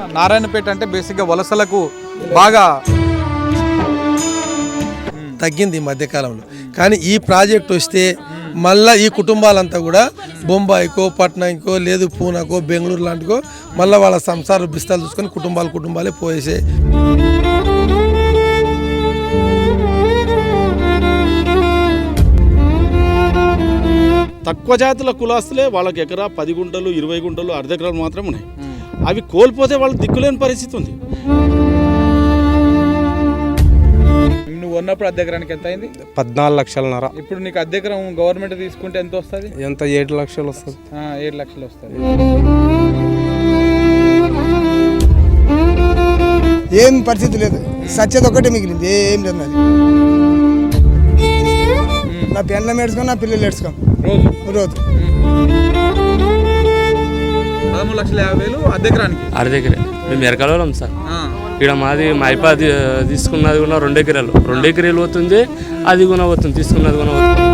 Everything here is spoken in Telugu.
నారాయణపేట అంటే బేసిక్గా వలసలకు బాగా తగ్గింది ఈ మధ్యకాలంలో. కానీ ఈ ప్రాజెక్ట్ వస్తే మళ్ళీ ఈ కుటుంబాలంతా కూడా బొంబాయికో పట్నంకో లేదు పూనాకో బెంగళూరు లాంటికో మళ్ళీ వాళ్ళ సంసార బిస్తాలు చూసుకొని కుటుంబాలే పోయేసే. తక్కువ జాతుల కులాస్తులే వాళ్ళకి ఎకరా 10 గుంటలు 20 గుంటలు అర్ధ ఎకరాలు మాత్రం ఉన్నాయి. అవి కోల్పోతే వాళ్ళు దిక్కులేని పరిస్థితి ఉంది. నువ్వు ఉన్నప్పుడు అద్దె ఎకరానికి ఎంత అయింది? 14 లక్షలన్నర. ఇప్పుడు నీకు అద్దె ఎకరం గవర్నమెంట్ తీసుకుంటే ఎంత వస్తుంది? ఎంత 7 లక్షలు వస్తుంది. 7 లక్షలు వస్తుంది. ఏం పరిస్థితి లేదు, సత్యత ఒకటే మిగిలింది, ఏం లేదు. నాది నా పెండ్లం ఏడ్చుకొని నా పిల్లలు ఏడ్చుకోం రోజు 13,50,000 అద్దె ఎకరానికి. అర్ధ ఎకరే మేము ఎరకాలం సార్. ఇక్కడ మాది మైపా తీసుకున్నది కూడా 2 ఎకరాలు పోతుంది, అది కూడా పోతుంది, తీసుకున్నది కూడా పోతుంది.